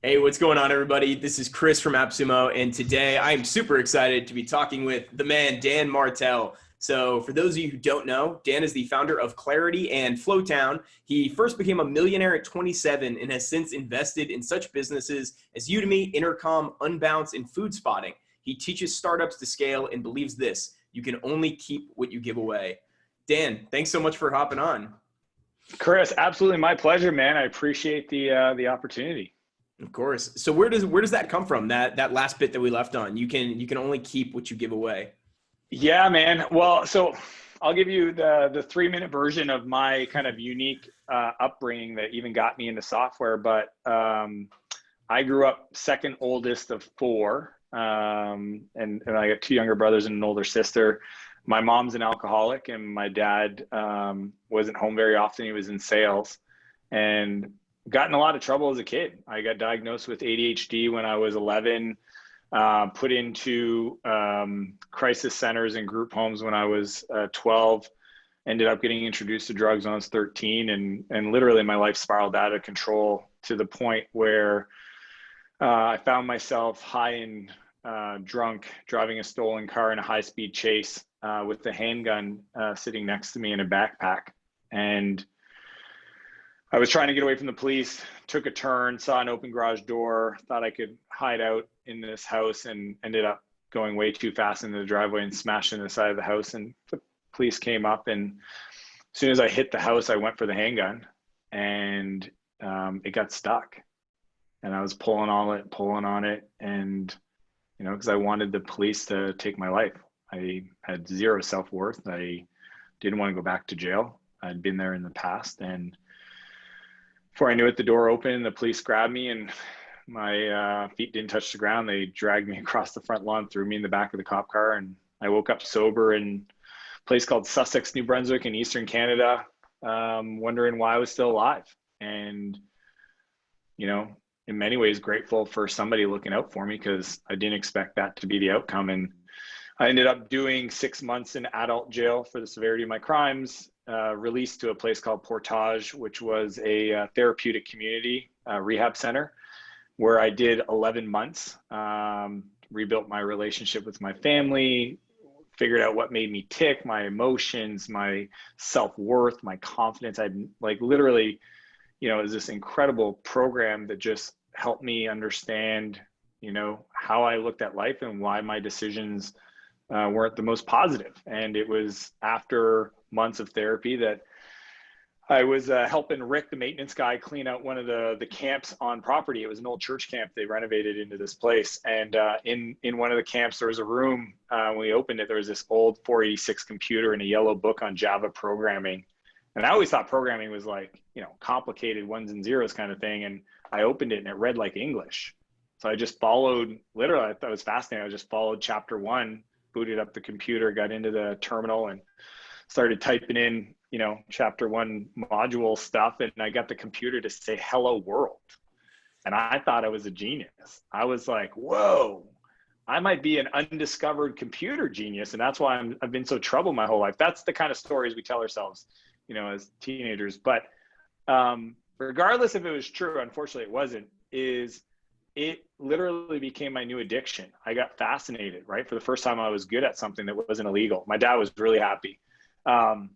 Hey, what's going on, everybody? This is Chris from AppSumo, and today I am super excited to be talking with the man, Dan Martell. So for those of you who don't know, Dan is the founder of Clarity and Flowtown. He first became a millionaire at 27 and has since invested in such businesses as Udemy, Intercom, Unbounce, and Food Spotting. He teaches startups to scale and believes this: you can only keep what you give away. Dan, thanks so much for hopping on. Chris, absolutely my pleasure, man. I appreciate the opportunity. Of course. So where does that come from? That last bit that we left on. You can only keep what you give away. Yeah, man. Well, so I'll give you the 3-minute version of my kind of unique upbringing that even got me into software. But I grew up second oldest of four, and I got two younger brothers and an older sister. My mom's an alcoholic, and my dad wasn't home very often. He was in sales, and got in a lot of trouble as a kid. I got diagnosed with ADHD when I was 11, put into crisis centers and group homes when I was 12, ended up getting introduced to drugs when I was 13, and literally my life spiraled out of control to the point where I found myself high and drunk, driving a stolen car in a high-speed chase with a handgun sitting next to me in a backpack. And I was trying to get away from the police, took a turn, saw an open garage door, thought I could hide out in this house, and ended up going way too fast into the driveway and smashed into the side of the house. And the police came up, and as soon as I hit the house, I went for the handgun, and it got stuck. And I was pulling on it, and because I wanted the police to take my life. I had zero self-worth. I didn't want to go back to jail. I'd been there in the past, and before I knew it, the door opened, the police grabbed me, and my feet didn't touch the ground. They dragged me across the front lawn, threw me in the back of the cop car, and I woke up sober in a place called Sussex, New Brunswick in Eastern Canada, wondering why I was still alive. And, in many ways grateful for somebody looking out for me, because I didn't expect that to be the outcome. And I ended up doing 6 months in adult jail for the severity of my crimes, released to a place called Portage, which was a therapeutic community rehab center, where I did 11 months, rebuilt my relationship with my family, figured out what made me tick, my emotions, my self-worth, my confidence. I literally, it was this incredible program that just helped me understand, how I looked at life and why my decisions weren't the most positive. And it was after months of therapy that I was helping Rick, the maintenance guy, clean out one of the camps on property. It was an old church camp they renovated into this place. And in one of the camps, there was a room, when we opened it, there was this old 486 computer and a yellow book on Java programming. And I always thought programming was complicated ones and zeros kind of thing. And I opened it and it read like English. So I just followed, literally, I thought it was fascinating. I just followed chapter 1, booted up the computer, got into the terminal, and started typing in, chapter 1 module stuff. And I got the computer to say, "Hello world." And I thought I was a genius. I was like, whoa, I might be an undiscovered computer genius. And that's why I've been so troubled my whole life. That's the kind of stories we tell ourselves, as teenagers. But regardless if it was true, unfortunately it wasn't, it literally became my new addiction. I got fascinated, right? For the first time, I was good at something that wasn't illegal. My dad was really happy. And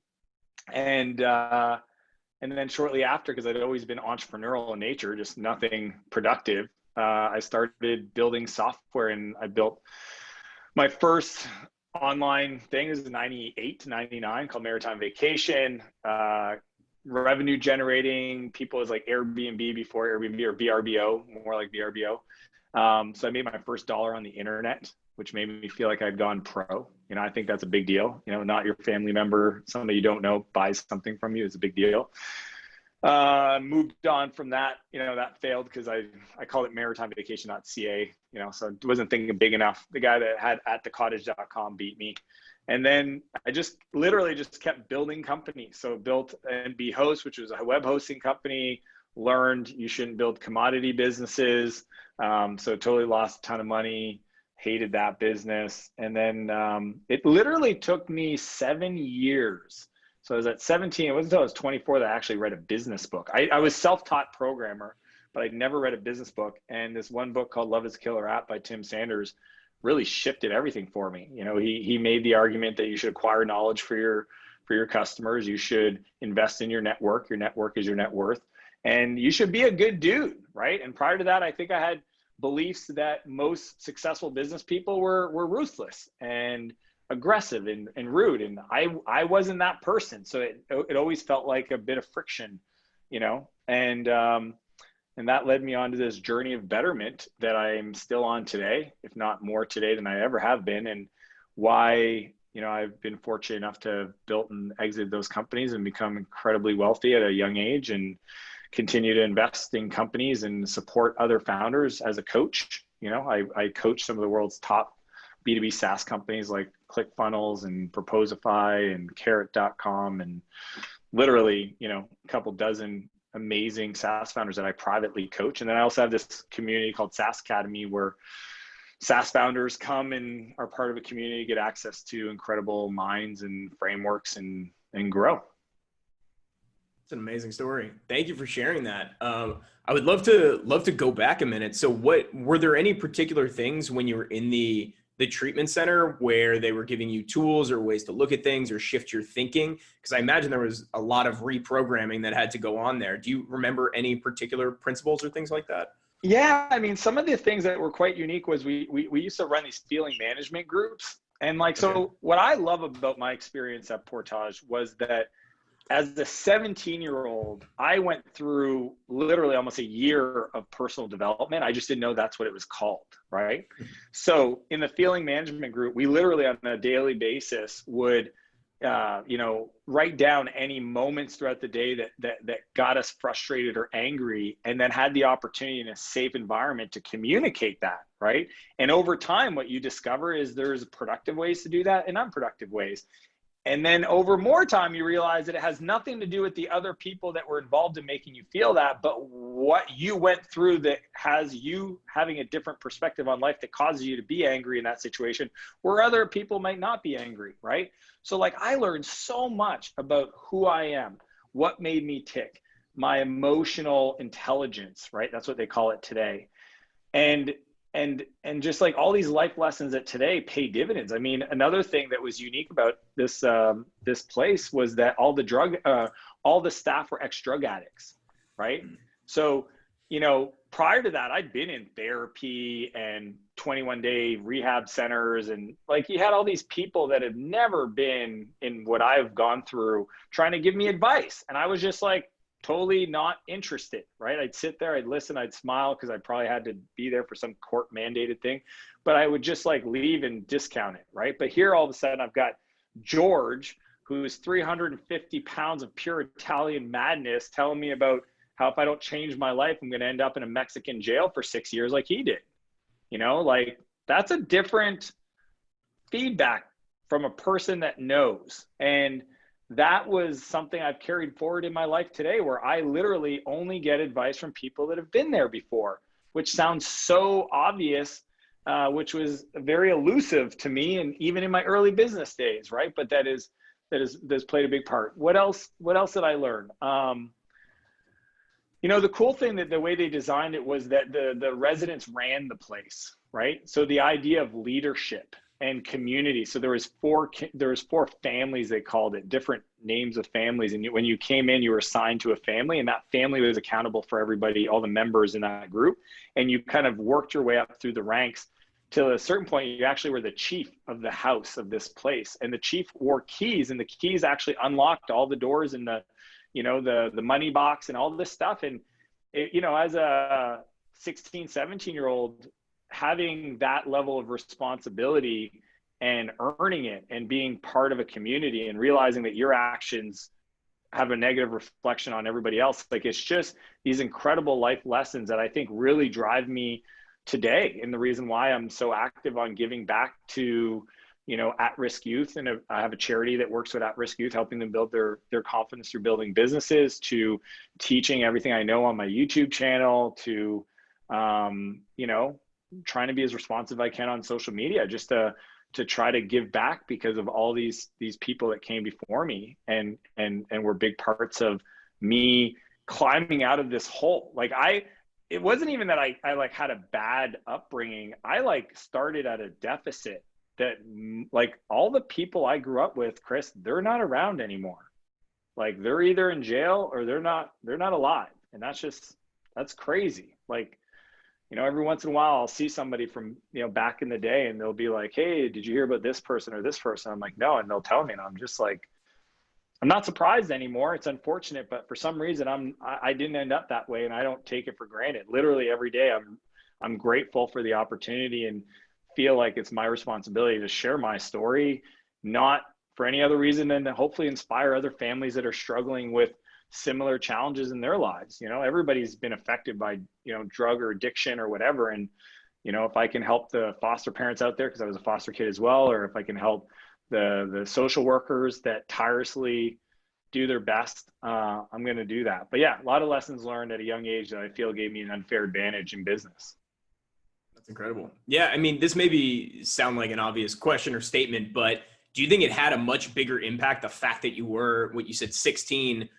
then shortly after, because I'd always been entrepreneurial in nature, just nothing productive, I started building software, and I built my first online thing. It was 98 to 99, called Maritime Vacation, revenue generating. People was like Airbnb before Airbnb, or VRBO, more like VRBO. So I made my first dollar on the internet, which made me feel like I'd gone pro. I think that's a big deal. Not your family member, somebody you don't know buys something from you is a big deal. Moved on from that, that failed because I called it Maritime Vacation.ca, so I wasn't thinking big enough. The guy that had atthecottage.com beat me. And then I just literally just kept building companies. So built NB Host, which was a web hosting company, learned you shouldn't build commodity businesses. So totally lost a ton of money, hated that business. And then it literally took me 7 years. So I was at 17, it wasn't until I was 24 that I actually read a business book. I was self-taught programmer, but I'd never read a business book. And this one book called Love is a Killer App by Tim Sanders really shifted everything for me. You know, he made the argument that you should acquire knowledge for your customers. You should invest in your network. Your network is your net worth. And you should be a good dude, right? And prior to that, I think I had beliefs that most successful business people were ruthless and aggressive and rude. And I wasn't that person. So it always felt like a bit of friction, you know, and that led me on to this journey of betterment that I'm still on today, if not more today than I ever have been. And why, you know, I've been fortunate enough to have built and exited those companies and become incredibly wealthy at a young age, and continue to invest in companies and support other founders as a coach. You know, I coach some of the world's top B2B SaaS companies like ClickFunnels and Proposify and Carrot.com, and literally, you know, a couple dozen amazing SaaS founders that I privately coach. And then I also have this community called SaaS Academy, where SaaS founders come and are part of a community, get access to incredible minds and frameworks and grow. It's an amazing story. Thank you for sharing that. I would love to go back a minute. So what were there any particular things when you were in the treatment center where they were giving you tools or ways to look at things or shift your thinking? Because I imagine there was a lot of reprogramming that had to go on there. Do you remember any particular principles or things like that? Yeah, I mean, some of the things that were quite unique was we used to run these feeling management groups. And like, so what I love about my experience at Portage was that as a 17-year-old, I went through literally almost a year of personal development. I just didn't know that's what it was called, right? So in the feeling management group, we literally on a daily basis would, you know, write down any moments throughout the day that got us frustrated or angry, and then had the opportunity in a safe environment to communicate that, right? And over time, what you discover is there's productive ways to do that and unproductive ways. And then over more time, you realize that it has nothing to do with the other people that were involved in making you feel that, but what you went through that has you having a different perspective on life that causes you to be angry in that situation, where other people might not be angry, right? So like, I learned so much about who I am, what made me tick, my emotional intelligence, right? That's what they call it today. And just like all these life lessons that today pay dividends. I mean, another thing that was unique about this this place was that all the staff were ex-drug addicts, right? So, you know, prior to that, I'd been in therapy and 21-day rehab centers, and like, you had all these people that had never been in what I've gone through trying to give me advice, and I was just like, totally not interested, right? I'd sit there, I'd listen, I'd smile because I probably had to be there for some court mandated thing, but I would just like leave and discount it, right? But here all of a sudden I've got George, who's 350 pounds of pure Italian madness, telling me about how if I don't change my life, I'm going to end up in a Mexican jail for 6 years like he did. You know, like, that's a different feedback from a person that knows. And that was something I've carried forward in my life today, where I literally only get advice from people that have been there before, which sounds so obvious, which was very elusive to me, and even in my early business days, right? But that's played a big part. What else did I learn? You know, the cool thing that the way they designed it was that the residents ran the place, right? So the idea of leadership and community. So there was four families, they called it, different names of families. And when you came in, you were assigned to a family, and that family was accountable for everybody, all the members in that group. And you kind of worked your way up through the ranks till a certain point, you actually were the chief of the house of this place. And the chief wore keys, and the keys actually unlocked all the doors and the money box and all this stuff. And it, you know, as a 16, 17-year-old, having that level of responsibility and earning it and being part of a community and realizing that your actions have a negative reflection on everybody else, like, it's just these incredible life lessons that I think really drive me today, and the reason why I'm so active on giving back to, you know, at-risk youth. And I have a charity that works with at-risk youth, helping them build their confidence through building businesses, to teaching everything I know on my YouTube channel, to you know, trying to be as responsive I can on social media, just to try to give back because of all these people that came before me and were big parts of me climbing out of this hole. Like, it wasn't even that I like had a bad upbringing. I like started at a deficit that like all the people I grew up with, Chris, they're not around anymore. Like they're either in jail or they're not alive. And that's crazy. Like, every once in a while I'll see somebody from, back in the day and they'll be like, hey, did you hear about this person or this person? I'm like, no. And they'll tell me, and I'm just like, I'm not surprised anymore. It's unfortunate, but for some reason I didn't end up that way, and I don't take it for granted. Literally every day I'm grateful for the opportunity and feel like it's my responsibility to share my story, not for any other reason than to hopefully inspire other families that are struggling with similar challenges in their lives. Everybody's been affected by, drug or addiction or whatever. And, if I can help the foster parents out there, because I was a foster kid as well, or if I can help the social workers that tirelessly do their best, I'm going to do that. But yeah, a lot of lessons learned at a young age that I feel gave me an unfair advantage in business. That's incredible. Yeah. I mean, this may sound like an obvious question or statement, but do you think it had a much bigger impact, the fact that you were, what you said, 16,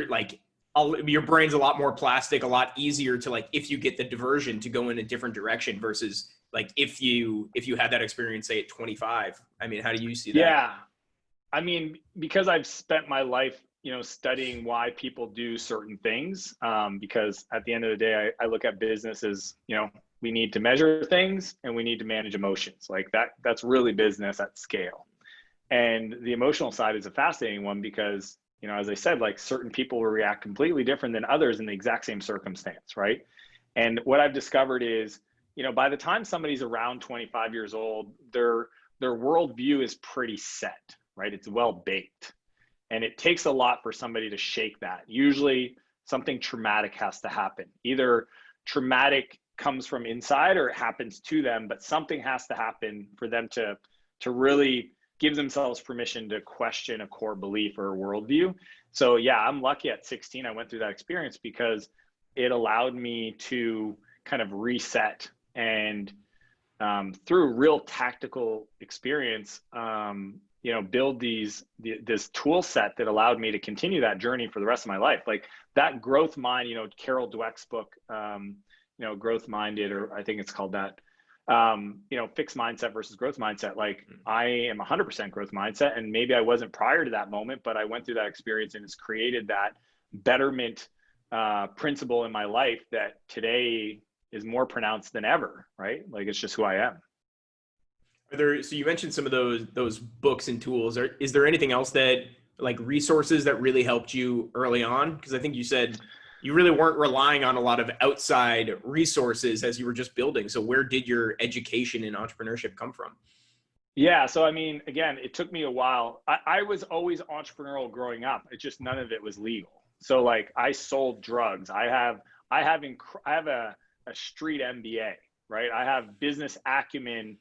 like your brain's a lot more plastic, a lot easier to, like, if you get the diversion, to go in a different direction versus like if you had that experience, say at 25? I mean, how do you see that? Yeah. I mean, because I've spent my life, studying why people do certain things, because at the end of the day, I look at business as, we need to measure things and we need to manage emotions. Like that's really business at scale. And the emotional side is a fascinating one because, as I said, like certain people will react completely different than others in the exact same circumstance, right? And what I've discovered is, by the time somebody's around 25 years old, their worldview is pretty set, right? It's well baked. And it takes a lot for somebody to shake that. Usually something traumatic has to happen. Either traumatic comes from inside or it happens to them, but something has to happen for them to really give themselves permission to question a core belief or a worldview. So yeah, I'm lucky at 16 I went through that experience because it allowed me to kind of reset and through real tactical experience, build this tool set that allowed me to continue that journey for the rest of my life. Like that growth mind, Carol Dweck's book, Growth Minded, or I think it's called that, fixed mindset versus growth mindset. Like I am 100% growth mindset, and maybe I wasn't prior to that moment, but I went through that experience and it's created that betterment principle in my life that today is more pronounced than ever, right? Like it's just who I am. So you mentioned some of those books and tools. Is there anything else that, like, resources that really helped you early on? Because I think you said you really weren't relying on a lot of outside resources as you were just building. So where did your education in entrepreneurship come from? Yeah. So, I mean, again, it took me a while. I was always entrepreneurial growing up. It's just none of it was legal. So like I sold drugs. I have a street MBA, right? I have business acumen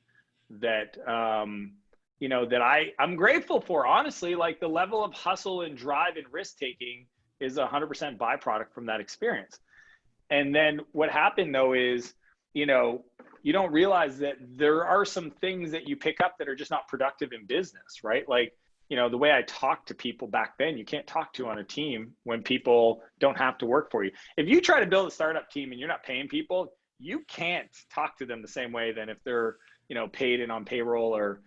that, that I'm grateful for, honestly. Like the level of hustle and drive and risk taking is 100% byproduct from that experience. And then what happened though is, you don't realize that there are some things that you pick up that are just not productive in business, right? Like, the way I talk to people back then, you can't talk to on a team when people don't have to work for you. If you try to build a startup team and you're not paying people, you can't talk to them the same way than if they're, paid and on payroll or,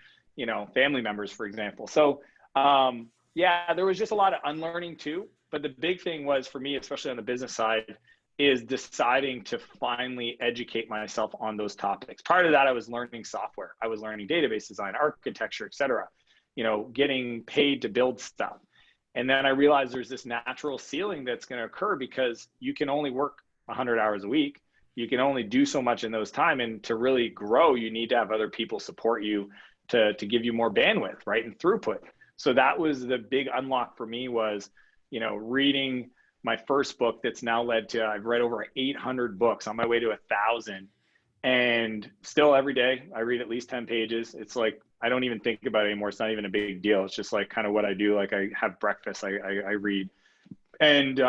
family members, for example. So, yeah, there was just a lot of unlearning too. But the big thing was for me, especially on the business side, is deciding to finally educate myself on those topics. Part of that, I was learning software. I was learning database design, architecture, et cetera, getting paid to build stuff. And then I realized there's this natural ceiling that's going to occur because you can only work 100 hours a week. You can only do so much in those time. And to really grow, you need to have other people support you to give you more bandwidth, right? And throughput. So that was the big unlock for me was, reading my first book that's now led to, I've read over 800 books, on my way to 1,000. And still every day I read at least 10 pages. It's like, I don't even think about it anymore. It's not even a big deal. It's just like kind of what I do. Like I have breakfast, I read. And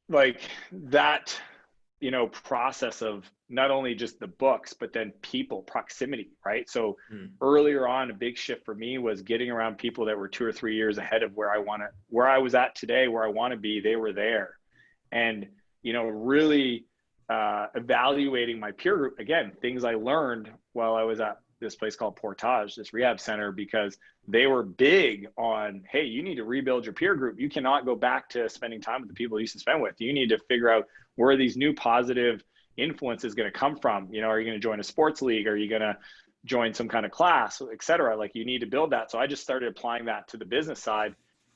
like that, process of not only just the books, but then people, proximity, right? So earlier on, a big shift for me was getting around people that were 2 or 3 years ahead of where I was at today, where I want to be. They were there. And, really evaluating my peer group. Again, things I learned while I was at this place called Portage, this rehab center, because they were big on, hey, you need to rebuild your peer group. You cannot go back to spending time with the people you used to spend with. You need to figure out where these new positive influences going to come from. Are you going to join a sports league? Are you going to join some kind of class, et cetera? Like, you need to build that. So I just started applying that to the business side.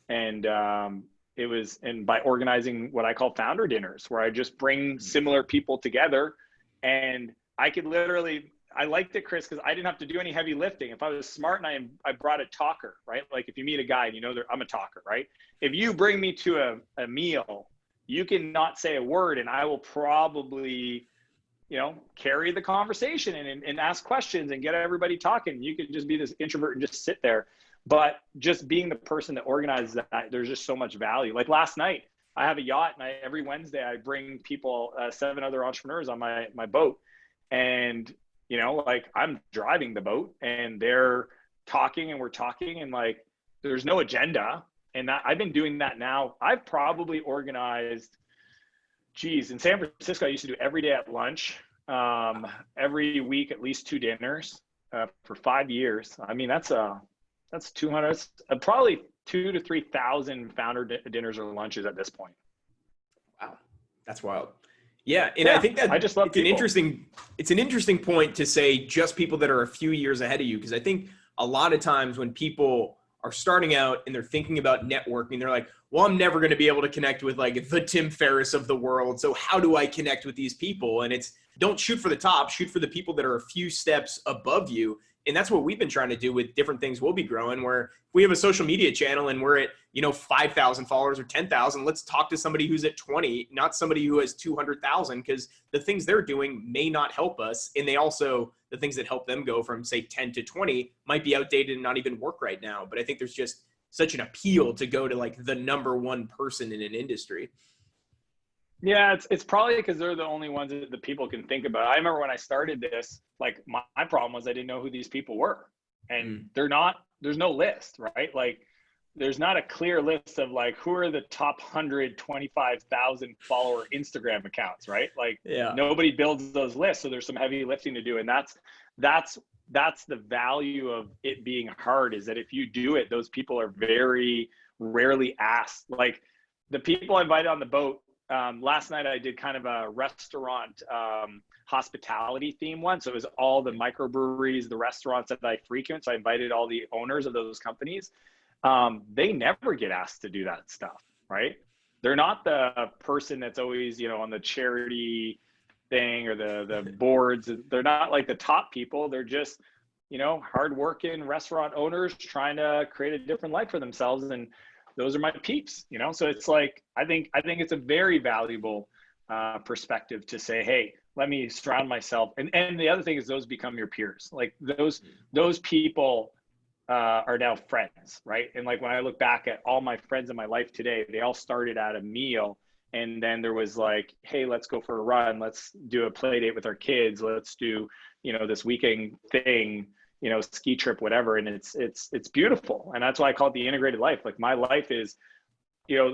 And by organizing what I call founder dinners, where I just bring similar people together. And I could literally, I liked it, Chris, because I didn't have to do any heavy lifting. If I was smart and I brought a talker, right? Like, if you meet a guy and I'm a talker, right? If you bring me to a meal, you can not say a word and I will probably, carry the conversation and ask questions and get everybody talking. You could just be this introvert and just sit there. But just being the person that organizes that, there's just so much value. Like last night, I have a yacht, and every Wednesday I bring people, 7 other entrepreneurs on my boat. And, like, I'm driving the boat and they're talking and we're talking, and like, there's no agenda. And I've been doing that now. I've probably organized, in San Francisco, I used to do every day at lunch, every week, at least 2 dinners, for 5 years. I mean, that's 200, probably 2,000 to 3,000 founder dinners or lunches at this point. Wow. That's wild. Yeah. And I think that I just love it's an interesting point to say just people that are a few years ahead of you. Cause I think a lot of times when people are starting out and they're thinking about networking, they're like, well, I'm never going to be able to connect with like the Tim Ferriss of the world. So how do I connect with these people? And it's, don't shoot for the top, shoot for the people that are a few steps above you. And that's what we've been trying to do with different things we'll be growing, where if we have a social media channel and we're at, 5,000 followers or 10,000, let's talk to somebody who's at 20, not somebody who has 200,000, because the things they're doing may not help us. And the things that help them go from, say, 10 to 20 might be outdated and not even work right now. But I think there's just such an appeal to go to like the number one person in an industry. Yeah, it's probably because they're the only ones that the people can think about. I remember when I started this, like, my problem was I didn't know who these people were. And there's no list, right? Like, there's not a clear list of like, who are the top 125,000 follower Instagram accounts, right? Like, nobody builds those lists. So there's some heavy lifting to do. And that's the value of it being hard, is that if you do it, those people are very rarely asked. Like, the people I invited on the boat, last night I did kind of a restaurant hospitality theme one. So it was all the microbreweries, the restaurants that I frequent. So I invited all the owners of those companies. They never get asked to do that stuff, right? They're not the person that's always, on the charity thing or the boards. They're not like the top people. They're just, hardworking restaurant owners trying to create a different life for themselves. And those are my peeps, So it's like, I think it's a very valuable perspective to say, hey, let me surround myself. And the other thing is, those become your peers. Like, those people are now friends, right? And like, when I look back at all my friends in my life today, they all started at a meal. And then there was like, hey, let's go for a run. Let's do a play date with our kids. Let's do, this weekend thing, ski trip, whatever. And it's beautiful. And that's why I call it the integrated life. Like, my life is,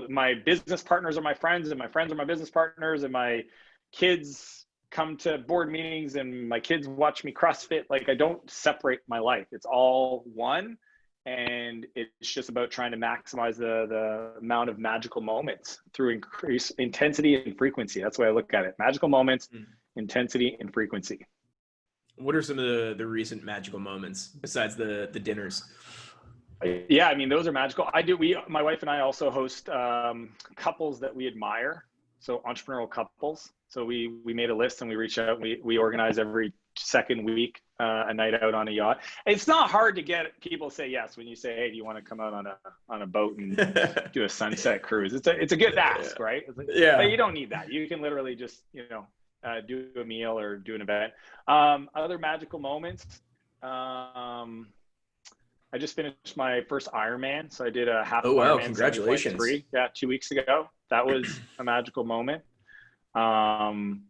my business partners are my friends, and my friends are my business partners, and my kids come to board meetings, and my kids watch me CrossFit. Like, I don't separate my life. It's all one. And it's just about trying to maximize the amount of magical moments through increased intensity and frequency. That's the way I look at it. Magical moments, intensity, and frequency. What are some of the recent magical moments besides the dinners? Yeah, I mean, those are magical. My wife and I also host couples that we admire. So entrepreneurial couples. So we made a list and we reach out. We organize every second week a night out on a yacht. It's not hard to get people to say yes when you say, hey, do you want to come out on a boat and do a sunset cruise? It's a good ask, right? It's like, but you don't need that. You can literally just do a meal or do an event. Other magical moments. I just finished my first Ironman. So I did a half Ironman. Wow, congratulations. 7.3, 2 weeks ago. That was a magical moment. I mean,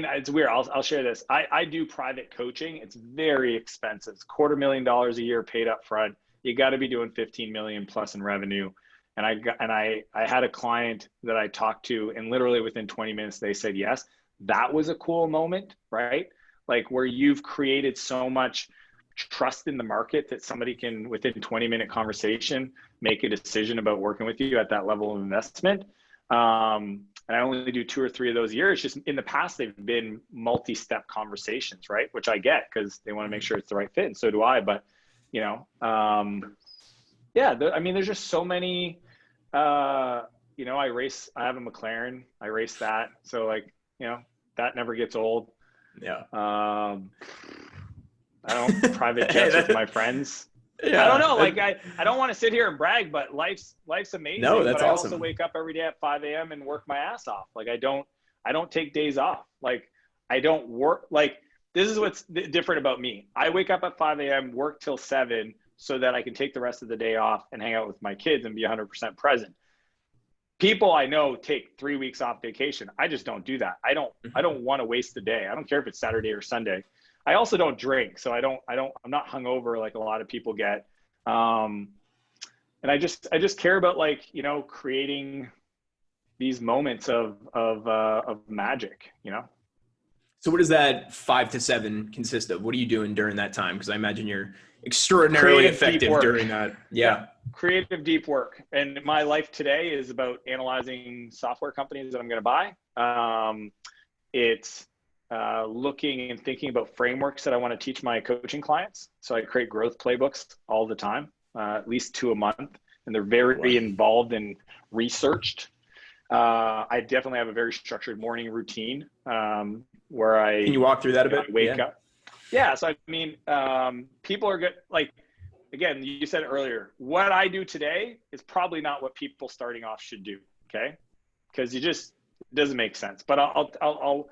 it's weird. I'll share this. I do private coaching. It's very expensive. It's $250,000 a year paid up front. you got to be doing 15 million plus in revenue. And I had a client that I talked to, and literally within 20 minutes, they said yes. That was a cool moment, right? Like where you've created so much trust in the market that somebody can, within 20-minute conversation, make a decision about working with you at that level of investment. And I only do 2 or 3 of those a year. It's just in the past, they've been multi-step conversations, right? Which I get because they want to make sure it's the right fit, and so do I. But, you know, yeah, I mean, there's just so many, you know, I have a McLaren, I race that. So like, you know, that never gets old. Yeah. I don't private jets with my friends. Yeah. I don't know. Like I don't want to sit here and brag, but life's amazing. No, that's but I awesome. also wake up every day at 5 a.m. and work my ass off. Like I don't take days off. Like I don't work. Like this is what's different about me. I wake up at 5 a.m., work till 7 so that I can take the rest of the day off and hang out with my kids and be 100% present. People I know take 3 weeks off vacation. I just don't do that. I don't want to waste the day. I don't care if it's Saturday or Sunday. I also don't drink, so I'm not hungover like a lot of people get. And I just care about, like, you know, creating these moments of magic, you know? So what does that 5 to 7 consist of? What are you doing during that time? Because I imagine you're extraordinarily effective during that. Yeah. Creative deep work. And my life today is about analyzing software companies that I'm going to buy. It's looking and thinking about frameworks that I want to teach my coaching clients. So I create growth playbooks all the time, at least 2 a month, and they're very involved and researched. I definitely have a very structured morning routine where I— Can you walk through that a bit? Wake up. Yeah. So, I mean, people are good. Like, again, you said earlier, what I do today is probably not what people starting off should do. Okay. Because it doesn't make sense, but I'll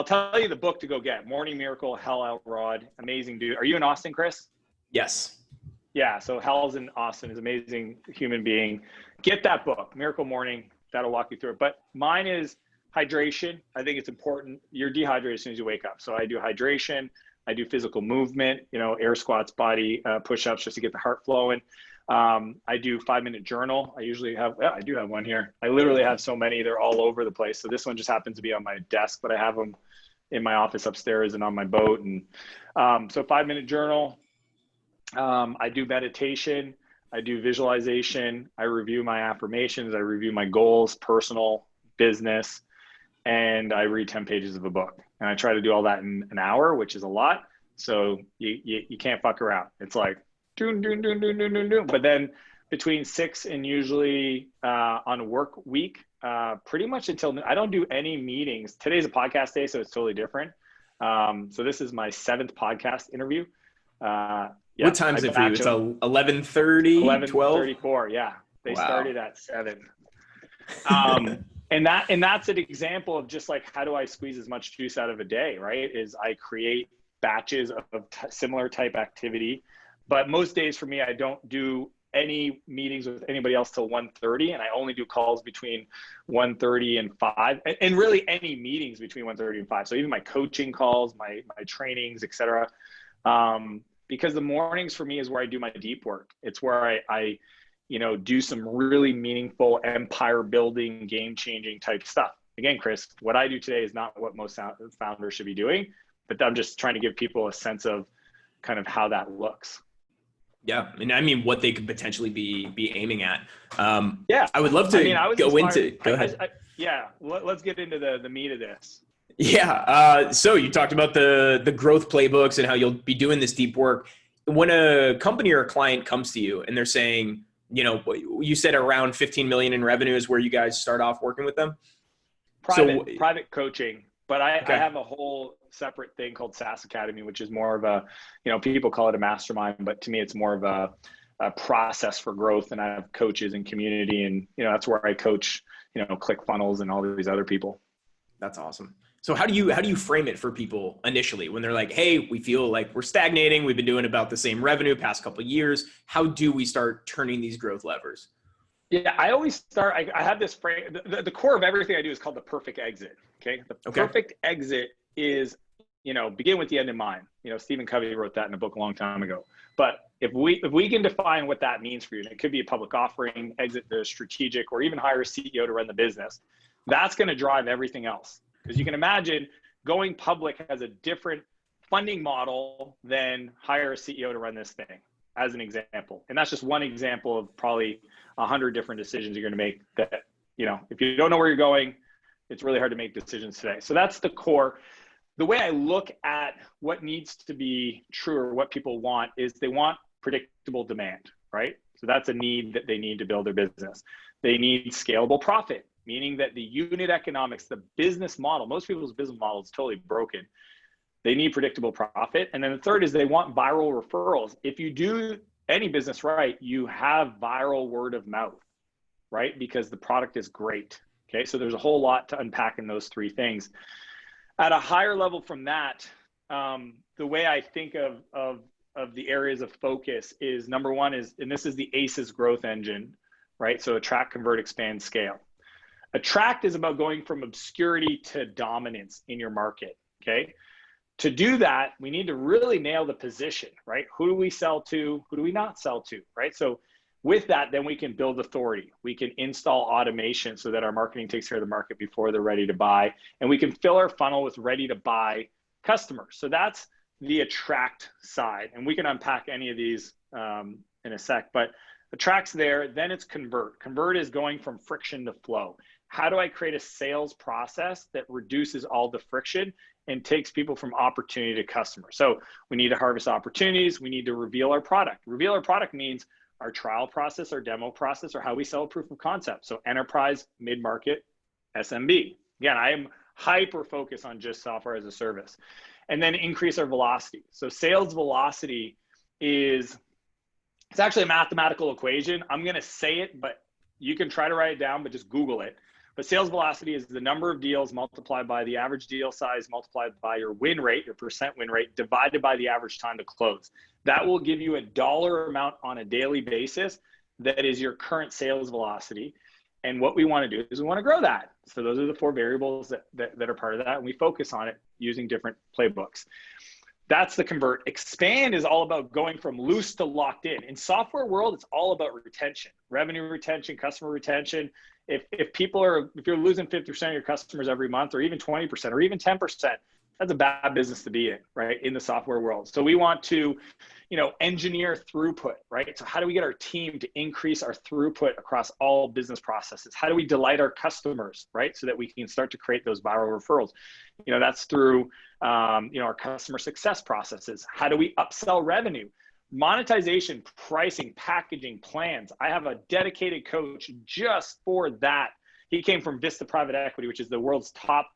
tell you the book to go get. Morning Miracle, Hal Elrod, amazing dude. Are you in Austin, Chris? Yes. Yeah. So Hal's in Austin, is an amazing human being. Get that book, Miracle Morning. That'll walk you through it. But mine is hydration. I think it's important. You're dehydrated as soon as you wake up. So I do hydration. I do physical movement, you know, air squats, body push-ups, just to get the heart flowing. I do 5-minute journal. I usually have, I do have one here. I literally have so many, they're all over the place. So this one just happens to be on my desk, but I have them in my office upstairs and on my boat. And so 5-minute journal. I do meditation. I do visualization. I review my affirmations. I review my goals, personal, business, and I read 10 pages of a book. And I try to do all that in an hour, which is a lot. So you can't fuck around. It's like, but then between 6 and usually on a work week, pretty much until I don't do any meetings. Today's a podcast day, so it's totally different. So this is my 7th podcast interview. Yeah, what time is it for you? It's 11:30, 11:34. Yeah, they started at 7. And that's an example of just like, how do I squeeze as much juice out of a day? Right? Is I create batches of similar type activity. But most days for me, I don't do any meetings with anybody else till 1:30, and I only do calls between 1:30 and 5, and really any meetings between 1:30 and 5. So even my coaching calls, my trainings, etc. Because the mornings for me is where I do my deep work. It's where I you know, do some really meaningful empire building, game changing type stuff. Again, Chris, what I do today is not what most founders should be doing, but I'm just trying to give people a sense of kind of how that looks. Yeah. And I mean, what they could potentially be aiming at. Yeah. I would love to go ahead. Let's get into the meat of this. Yeah. So you talked about the growth playbooks and how you'll be doing this deep work. When a company or a client comes to you and they're saying, you know, you said around 15 million in revenue is where you guys start off working with them? Private coaching. But I have a whole separate thing called SaaS Academy, which is more of a, you know, people call it a mastermind, but to me, it's more of a process for growth. And I have coaches and community, and, you know, that's where I coach, you know, ClickFunnels and all these other people. That's awesome. So how do you frame it for people initially when they're like, hey, we feel like we're stagnating. We've been doing about the same revenue past couple of years. How do we start turning these growth levers? Yeah, I always start, I have this frame, the core of everything I do is called the perfect exit. Okay. The perfect exit is, you know, begin with the end in mind. You know, Stephen Covey wrote that in a book a long time ago. But If we can define what that means for you, and it could be a public offering, exit the strategic, or even hire a CEO to run the business, that's going to drive everything else. Because you can imagine going public has a different funding model than hire a CEO to run this thing, as an example. And that's just one example of probably 100 different decisions you're going to make that, you know, if you don't know where you're going, it's really hard to make decisions today. So that's the core. The way I look at what needs to be true or what people want is they want predictable demand, right? So that's a need that they need to build their business. They need scalable profit, meaning that the unit economics, the business model, most people's business model is totally broken. They need predictable profit. And then the third is they want viral referrals. If you do any business right, you have viral word of mouth, right? Because the product is great. Okay, so there's a whole lot to unpack in those three things. At a higher level from that, the way I think of the areas of focus is, number one is, and this is the ACEs growth engine, right? So attract, convert, expand, scale. Attract is about going from obscurity to dominance in your market, okay? To do that, we need to really nail the position, right? Who do we sell to? Who do we not sell to, right? So with that, then we can build authority. We can install automation so that our marketing takes care of the market before they're ready to buy. And we can fill our funnel with ready to buy customers. So that's the attract side. And we can unpack any of these in a sec, but attract's there. Then it's convert. Convert is going from friction to flow. How do I create a sales process that reduces all the friction and takes people from opportunity to customer? So we need to harvest opportunities. We need to reveal our product. Reveal our product means our trial process, our demo process, or how we sell a proof of concept. So enterprise, mid-market, SMB. Again, I am hyper focused on just software as a service. And then increase our velocity. So sales velocity it's actually a mathematical equation. I'm going to say it, but you can try to write it down, but just Google it. But sales velocity is the number of deals multiplied by the average deal size multiplied by your win rate, your percent win rate, divided by the average time to close. That will give you a dollar amount on a daily basis that is your current sales velocity. And what we want to do is we want to grow that. So those are the four variables that are part of that. And we focus on it using different playbooks. That's the convert. Expand is all about going from loose to locked in. In software world, it's all about retention, revenue retention, customer retention. If you're losing 50% of your customers every month, or even 20%, or even 10%, that's a bad business to be in, right? In the software world. So we want to, engineer throughput, right? So how do we get our team to increase our throughput across all business processes? How do we delight our customers, right? So that we can start to create those viral referrals. That's through, our customer success processes. How do we upsell revenue? Monetization, pricing, packaging, plans. I have a dedicated coach just for that. He came from Vista Private Equity, which is the world's top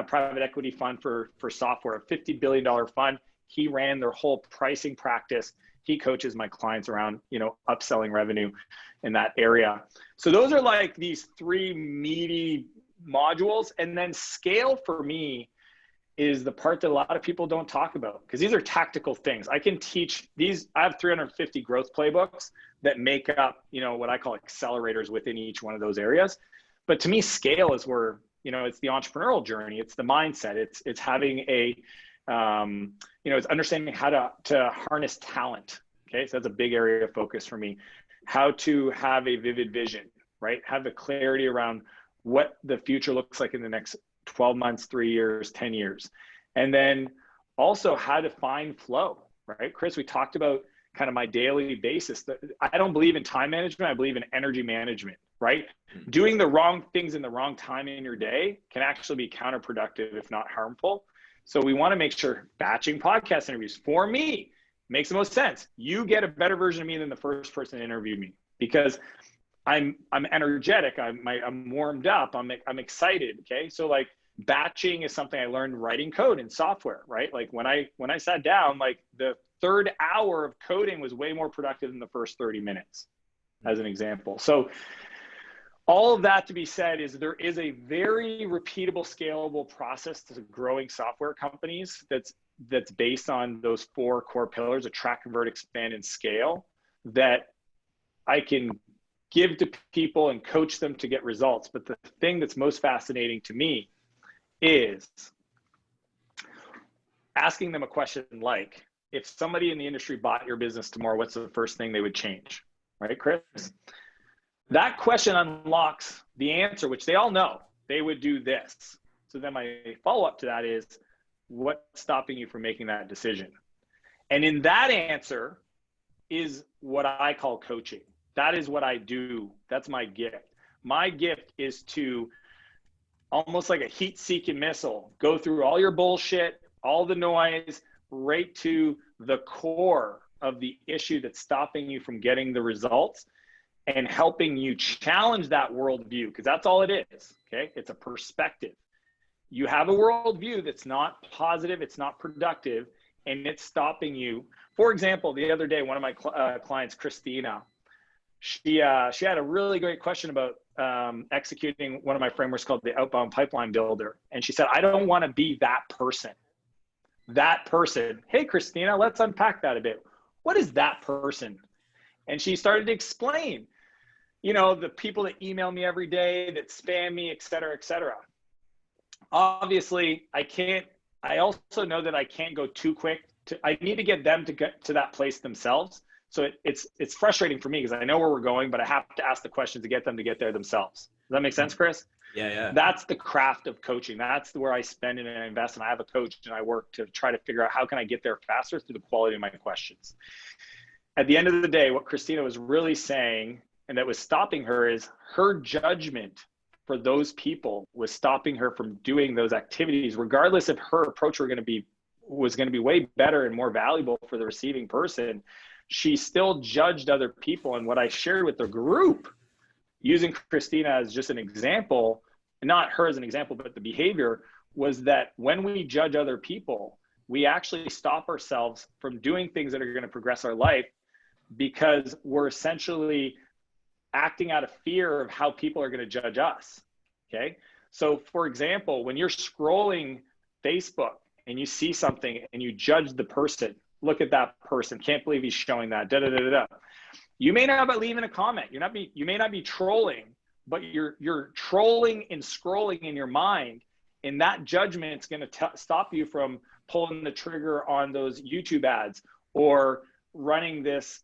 private equity fund for software, a $50 billion fund. He ran their whole pricing practice. He coaches my clients around, upselling revenue in that area. So those are like these three meaty modules. And then scale for me is the part that a lot of people don't talk about, because these are tactical things. I can teach these. I have 350 growth playbooks that make up, what I call accelerators within each one of those areas. But to me, scale is where, it's the entrepreneurial journey. It's the mindset. It's having it's understanding how to harness talent. Okay. So that's a big area of focus for me. How to have a vivid vision, right? Have the clarity around what the future looks like in the next 12 months, 3 years, 10 years. And then also how to find flow, right? Chris, we talked about kind of my daily basis. I don't believe in time management. I believe in energy management, right? Doing the wrong things in the wrong time in your day can actually be counterproductive, if not harmful. So we want to make sure batching podcast interviews for me makes the most sense. You get a better version of me than the first person that interviewed me, because I'm energetic. I'm warmed up. I'm excited. Okay. So like batching is something I learned writing code in software, right? Like when I sat down, like the third hour of coding was way more productive than the first 30 minutes, as an example. So all of that to be said is there is a very repeatable, scalable process to growing software companies that's based on those four core pillars: attract, convert, expand, and scale, that I can give to people and coach them to get results. But the thing that's most fascinating to me is asking them a question like, if somebody in the industry bought your business tomorrow, what's the first thing they would change? Right, Chris? That question unlocks the answer, which they all know. They would do this. So then my follow-up to that is, what's stopping you from making that decision? And in that answer is what I call coaching. That is what I do. That's my gift. My gift is to, almost like a heat-seeking missile, go through all your bullshit, all the noise, right to the core of the issue that's stopping you from getting the results, and helping you challenge that worldview, because that's all it is, okay? It's a perspective. You have a worldview that's not positive, it's not productive, and it's stopping you. For example, the other day, one of my clients, Christina, she had a really great question about executing one of my frameworks called the outbound pipeline builder. And she said, I don't want to be that person. That person. Hey, Christina, let's unpack that a bit. What is that person? And she started to explain, you know, the people that email me every day, that spam me, et cetera, et cetera. Obviously, I also know that I can't go too quick. I need to get them to get to that place themselves. So it's frustrating for me because I know where we're going, but I have to ask the questions to get them to get there themselves. Does that make sense, Chris? Yeah. That's the craft of coaching. That's where I spend and I invest, and I have a coach and I work to try to figure out how can I get there faster through the quality of my questions. At the end of the day, what Christina was really saying, and that was stopping her, is her judgment for those people was stopping her from doing those activities, regardless if her approach was going to be way better and more valuable for the receiving person. She still judged other people. And what I shared with the group, using Christina as just an example, not her as an example, but the behavior, was that when we judge other people, we actually stop ourselves from doing things that are going to progress our life, because we're essentially acting out of fear of how people are going to judge us. Okay. So for example, when you're scrolling Facebook and you see something and you judge the person, look at that person, can't believe he's showing that, da da da da. You may not be leaving a comment. You may not be trolling, but you're trolling and scrolling in your mind, and that judgment's going to stop you from pulling the trigger on those YouTube ads, or writing this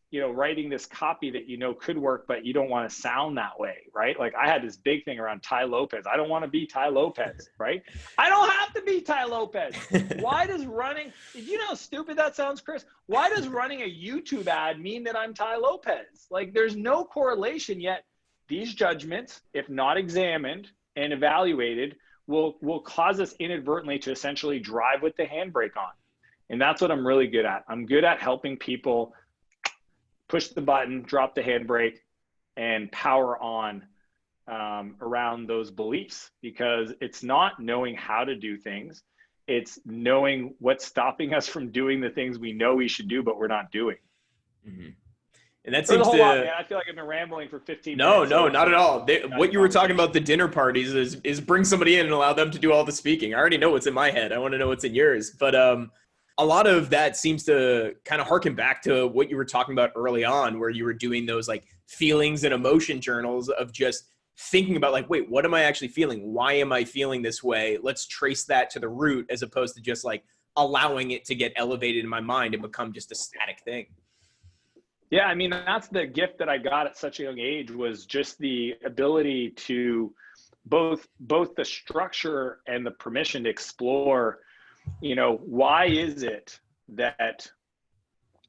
copy that you know could work, but you don't want to sound that way, right? Like I had this big thing around Ty Lopez. I don't want to be Ty Lopez, right? I don't have to be Ty Lopez. Why does you know how stupid that sounds, Chris? Why does running a YouTube ad mean that I'm Ty Lopez? Like there's no correlation, yet these judgments, if not examined and evaluated, will cause us inadvertently to essentially drive with the handbrake on. And that's what I'm really good at. I'm good at helping people push the button, drop the handbrake, and power on around those beliefs, because it's not knowing how to do things. It's knowing what's stopping us from doing the things we know we should do, but we're not doing. Mm-hmm. And that seems to, man. I feel like I've been rambling for 15 minutes. No, not at all. What you were talking about, the dinner parties, is bring somebody in and allow them to do all the speaking. I already know what's in my head. I want to know what's in yours. But a lot of that seems to kind of harken back to what you were talking about early on, where you were doing those like feelings and emotion journals of just thinking about like, wait, what am I actually feeling? Why am I feeling this way? Let's trace that to the root, as opposed to just like allowing it to get elevated in my mind and become just a static thing. Yeah, I mean, that's the gift that I got at such a young age, was just the ability to both the structure and the permission to explore, you know, why is it that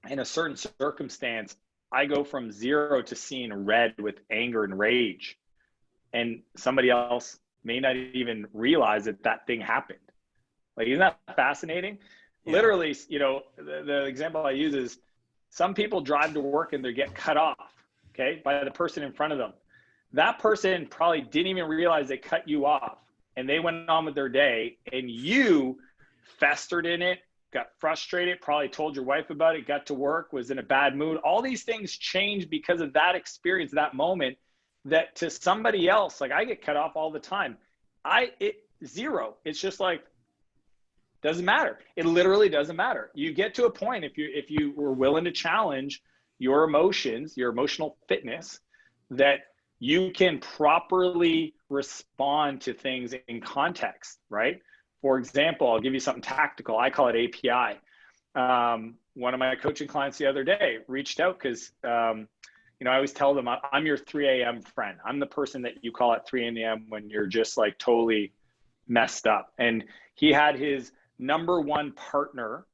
in a certain circumstance, I go from 0 to seeing red with anger and rage, and somebody else may not even realize that that thing happened. Like, isn't that fascinating? Yeah. Literally, you know, the example I use is, some people drive to work and they get cut off, okay, by the person in front of them. That person probably didn't even realize they cut you off, and they went on with their day, and you festered in it, got frustrated, probably told your wife about it, got to work, was in a bad mood. All these things changed because of that experience, that moment, that to somebody else, like I get cut off all the time. Zero. It's just like, doesn't matter. It literally doesn't matter. You get to a point, if you were willing to challenge your emotions, your emotional fitness, that you can properly respond to things in context, right? For example, I'll give you something tactical. I call it API. one of my coaching clients the other day reached out because, I always tell them I'm your 3 a.m. friend. I'm the person that you call at 3 a.m. when you're just like totally messed up. And he had his number one partner.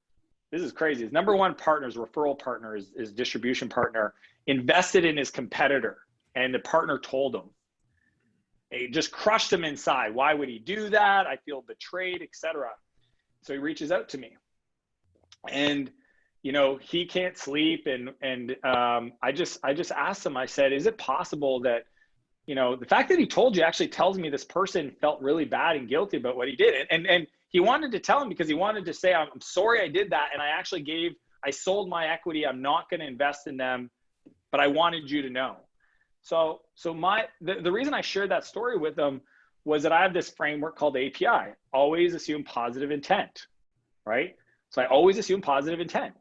This is crazy. His number one partner, his referral partner, his distribution partner, invested in his competitor. And the partner told him. It just crushed him inside. Why would he do that? I feel betrayed, etc. So he reaches out to me. And he can't sleep, and I just asked him. I said, "Is it possible that, the fact that he told you actually tells me this person felt really bad and guilty about what he did?" And he wanted to tell him because he wanted to say, "I'm sorry I did that, and I sold my equity. I'm not going to invest in them, but I wanted you to know." So the reason I shared that story with him was that I have this framework called API. Always assume positive intent, right? So I always assume positive intent.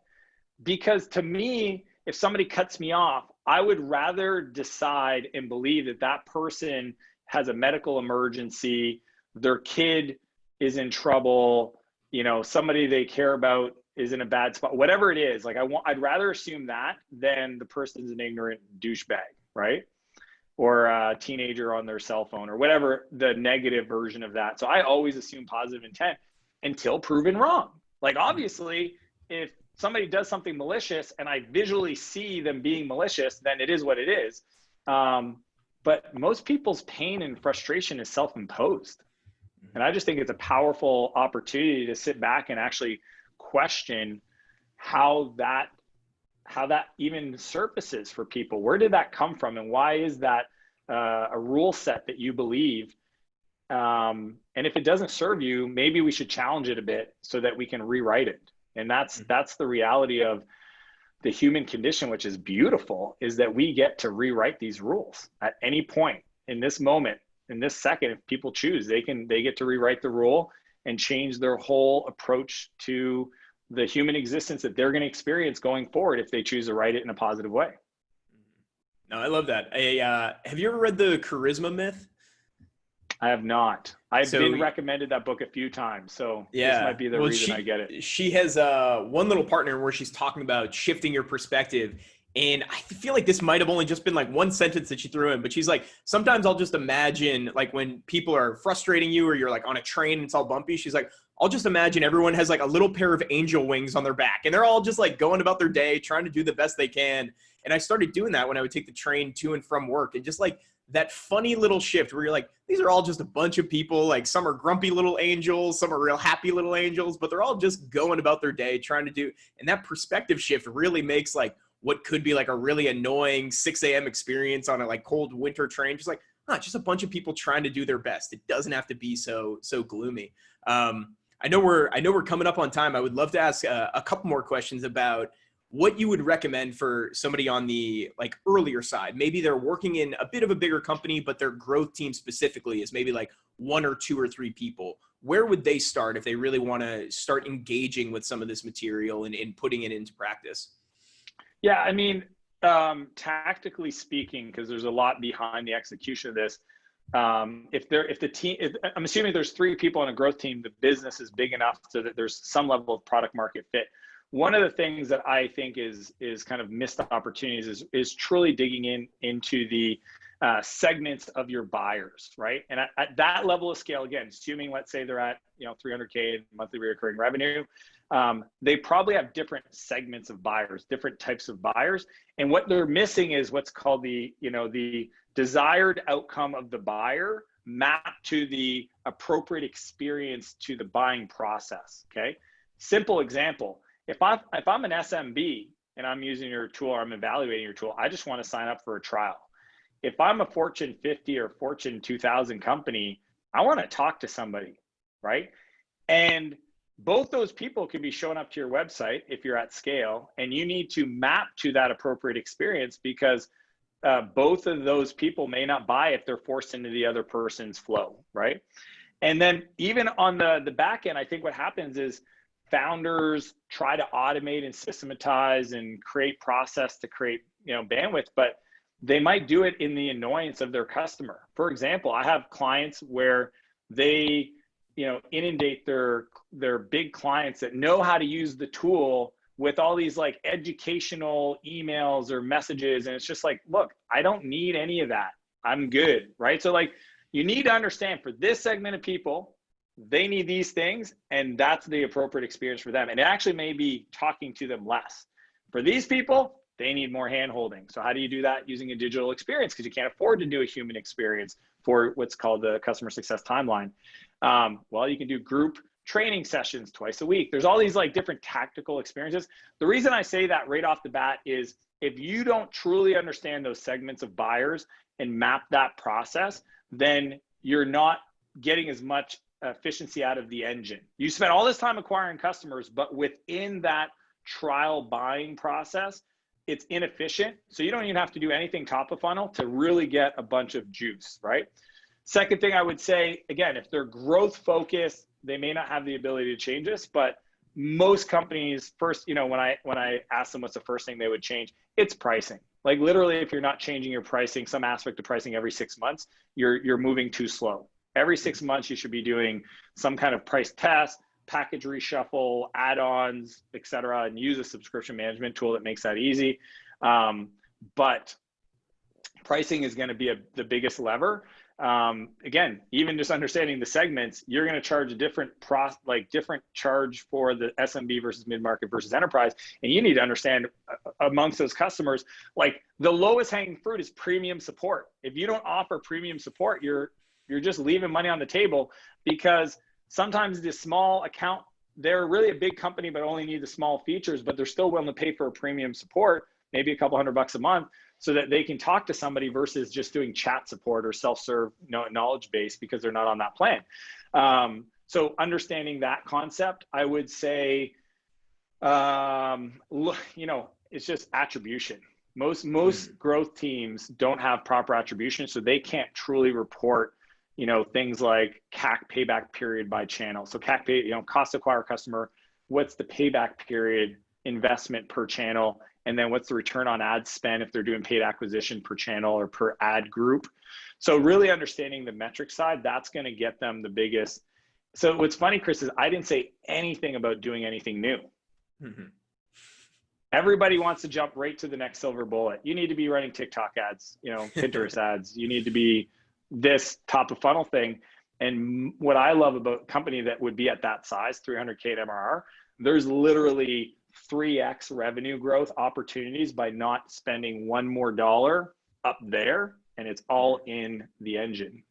Because to me, if somebody cuts me off, I would rather decide and believe that that person has a medical emergency, their kid is in trouble, somebody they care about is in a bad spot, whatever it is. Like I'd rather assume that than the person's an ignorant douchebag, right? Or a teenager on their cell phone or whatever the negative version of that. So I always assume positive intent until proven wrong. Like obviously, if somebody does something malicious and I visually see them being malicious, then it is what it is. But most people's pain and frustration is self-imposed. And I just think it's a powerful opportunity to sit back and actually question how that even surfaces for people. Where did that come from? And why is that a rule set that you believe? And if it doesn't serve you, maybe we should challenge it a bit so that we can rewrite it. And that's the reality of the human condition, which is beautiful, is that we get to rewrite these rules at any point in this moment, in this second. If people choose, they get to rewrite the rule and change their whole approach to the human existence that they're going to experience going forward if they choose to write it in a positive way. No, I love that. Have you ever read The Charisma Myth? I have not. I've been recommended that book a few times, so this might be the reason I get it. She has one little partner where she's talking about shifting your perspective. And I feel like this might have only just been like one sentence that she threw in, but she's like, sometimes I'll just imagine like when people are frustrating you or you're like on a train and it's all bumpy, she's like, I'll just imagine everyone has like a little pair of angel wings on their back and they're all just like going about their day, trying to do the best they can. And I started doing that when I would take the train to and from work, and just like that funny little shift where you're like, these are all just a bunch of people. Like some are grumpy little angels, some are real happy little angels, but they're all just going about their day trying to do. And that perspective shift really makes like what could be like a really annoying 6 a.m. experience on a like cold winter train, just like, just a bunch of people trying to do their best. It doesn't have to be so gloomy. I know we're coming up on time. I would love to ask a couple more questions about what you would recommend for somebody on the like earlier side. Maybe they're working in a bit of a bigger company, but their growth team specifically is maybe like 1 or 2 or 3 people. Where would they start if they really want to start engaging with some of this material and putting it into practice? Yeah, I mean, tactically speaking, because there's a lot behind the execution of this. I'm assuming there's 3 people on a growth team, the business is big enough so that there's some level of product market fit. One of the things that I think is kind of missed opportunities is truly digging into the segments of your buyers, right? And at that level of scale, again, assuming let's say they're at $300K in monthly recurring revenue, they probably have different segments of buyers, different types of buyers, and what they're missing is what's called the desired outcome of the buyer mapped to the appropriate experience to the buying process. Okay, simple example. If I'm an SMB and I'm using your tool or I'm evaluating your tool, I just want to sign up for a trial. If I'm a Fortune 50 or Fortune 2000 company, I want to talk to somebody, right? And both those people could be showing up to your website if you're at scale, and you need to map to that appropriate experience because both of those people may not buy if they're forced into the other person's flow, right? And then even on the back end, I think what happens is founders try to automate and systematize and create process to create bandwidth, but they might do it in the annoyance of their customer. For example, I have clients where they inundate their big clients that know how to use the tool with all these like educational emails or messages. And it's just like, look, I don't need any of that. I'm good, right? So like, you need to understand for this segment of people, they need these things, and that's the appropriate experience for them. And it actually may be talking to them less. For these people, they need more hand-holding. So how do you do that? Using a digital experience, because you can't afford to do a human experience for what's called the customer success timeline. Well, you can do group training sessions twice a week. There's all these like different tactical experiences. The reason I say that right off the bat is if you don't truly understand those segments of buyers and map that process, then you're not getting as much efficiency out of the engine. You spend all this time acquiring customers, but within that trial buying process, it's inefficient. So you don't even have to do anything top of funnel to really get a bunch of juice, right? Second thing I would say, again, if they're growth focused, they may not have the ability to change this, but most companies first, you know, when I ask them what's the first thing they would change, it's pricing. Like literally, if you're not changing your pricing, some aspect of pricing every 6 months, you're moving too slow. Every 6 months, you should be doing some kind of price test, package reshuffle, add-ons, et cetera, and use a subscription management tool that makes that easy. But pricing is going to be the biggest lever. Again, even just understanding the segments, you're going to charge a different charge for the SMB versus mid-market versus enterprise. And you need to understand amongst those customers, like the lowest hanging fruit is premium support. If you don't offer premium support, you're just leaving money on the table, because sometimes the small account, they're really a big company, but only need the small features, but they're still willing to pay for a premium support, maybe a couple $100 a month, so that they can talk to somebody versus just doing chat support or self-serve knowledge base because they're not on that plan. So understanding that concept, I would say, it's just attribution. Most growth teams don't have proper attribution, so they can't truly report, things like CAC payback period by channel. So CAC cost to acquire customer, what's the payback period investment per channel, and then what's the return on ad spend if they're doing paid acquisition per channel or per ad group. So really understanding the metric side, that's going to get them the biggest. So what's funny, Chris, is I didn't say anything about doing anything new. Mm-hmm. Everybody wants to jump right to the next silver bullet. You need to be running TikTok ads, Pinterest ads. You need to be this top of funnel thing. And what I love about a company that would be at that size, 300K MRR, there's literally 3x revenue growth opportunities by not spending one more dollar up there, and it's all in the engine.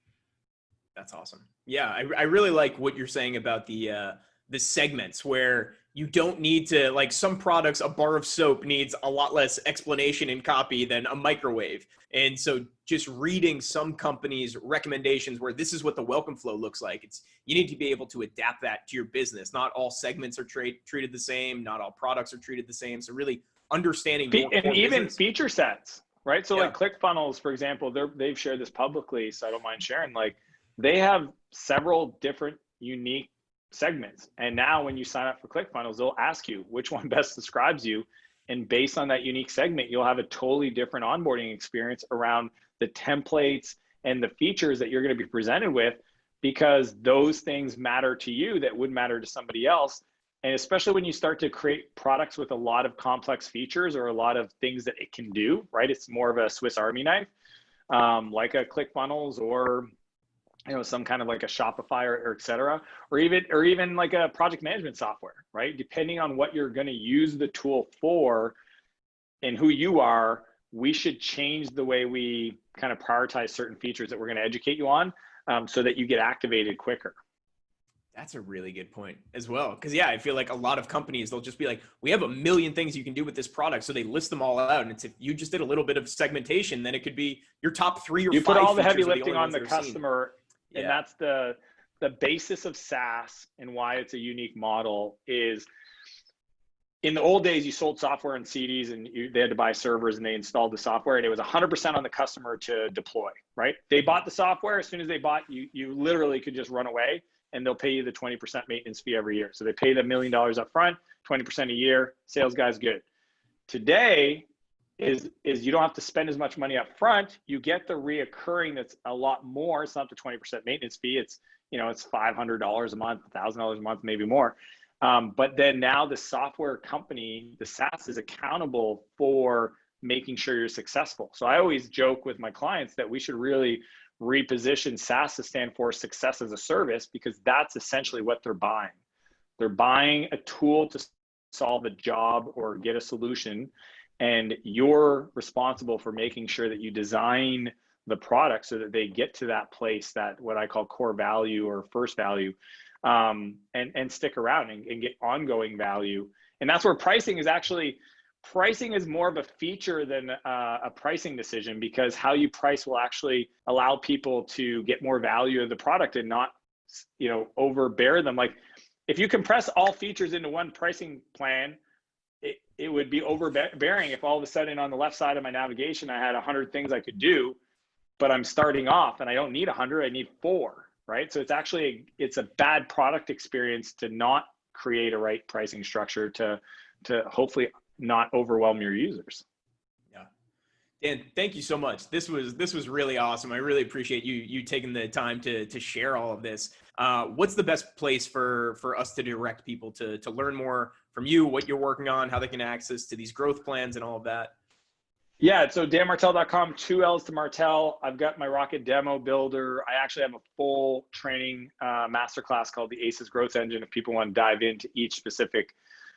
That's awesome. Yeah, I really like what you're saying about the segments where you don't need to, like some products, a bar of soap needs a lot less explanation and copy than a microwave. And so just reading some companies' recommendations where this is what the welcome flow looks like, you need to be able to adapt that to your business. Not all segments are treated the same. Not all products are treated the same. So really understanding your and even business. Feature sets, right? So like ClickFunnels, for example, they've shared this publicly, so I don't mind sharing. Like they have several different unique segments. And now when you sign up for ClickFunnels, they'll ask you which one best describes you. And based on that unique segment, you'll have a totally different onboarding experience around the templates and the features that you're going to be presented with, because those things matter to you that would matter to somebody else. And especially when you start to create products with a lot of complex features or a lot of things that it can do, right? It's more of a Swiss Army knife, like a ClickFunnels or some kind of like a Shopify or et cetera, or even like a project management software, right? Depending on what you're going to use the tool for and who you are, we should change the way we kind of prioritize certain features that we're going to educate you on, so that you get activated quicker. That's a really good point as well. Because I feel like a lot of companies, they'll just be like, we have a million things you can do with this product. So they list them all out. And it's, if you just did a little bit of segmentation, then it could be your top 3 or 5. You put all the heavy lifting on the customer. Yeah. And that's the basis of SaaS, and why it's a unique model is, in the old days, you sold software and CDs, and they had to buy servers and they installed the software, and it was 100% on the customer to deploy, right? They bought the software. As soon as they bought, you literally could just run away, and they'll pay you the 20% maintenance fee every year. So they pay the $1 million up front, 20% a year, sales guy's good. Today, is you don't have to spend as much money up front. You get the reoccurring that's a lot more. It's not the 20% maintenance fee. It's, it's $500 a month, $1,000 a month, maybe more. But then now the software company, the SaaS, is accountable for making sure you're successful. So I always joke with my clients that we should really reposition SaaS to stand for success as a service, because that's essentially what they're buying. They're buying a tool to solve a job or get a solution, and you're responsible for making sure that you design the product so that they get to that place, that what I call core value or first value, and stick around and get ongoing value. And that's where pricing is more of a feature than a pricing decision, because how you price will actually allow people to get more value of the product and not, overbear them. Like, if you compress all features into one pricing plan, it would be overbearing if all of a sudden on the left side of my navigation I had 100 things I could do, but I'm starting off and I don't need 100, I need 4, right? So it's a bad product experience to not create a right pricing structure to hopefully not overwhelm your users. Yeah. Dan, thank you so much. This was really awesome. I really appreciate you taking the time to share all of this. What's the best place for us to direct people to learn more from you, what you're working on, how they can access to these growth plans and all of that? Yeah, so danmartell.com, 2 L's to Martell. I've got my Rocket Demo Builder. I actually have a full training masterclass called the ACES Growth Engine if people want to dive into each specific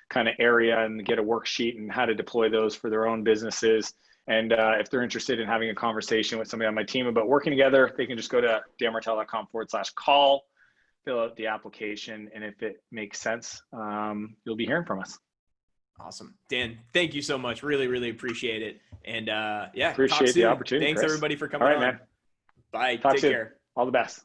kind of area and get a worksheet and how to deploy those for their own businesses. And if they're interested in having a conversation with somebody on my team about working together, they can just go to danmartell.com/call, fill out the application, and if it makes sense, you'll be hearing from us. Awesome. Dan, thank you so much. Really, really appreciate it. And appreciate the opportunity. Thanks, Chris. everybody, for coming on. Man. Bye. Talk Take soon. care. All the best.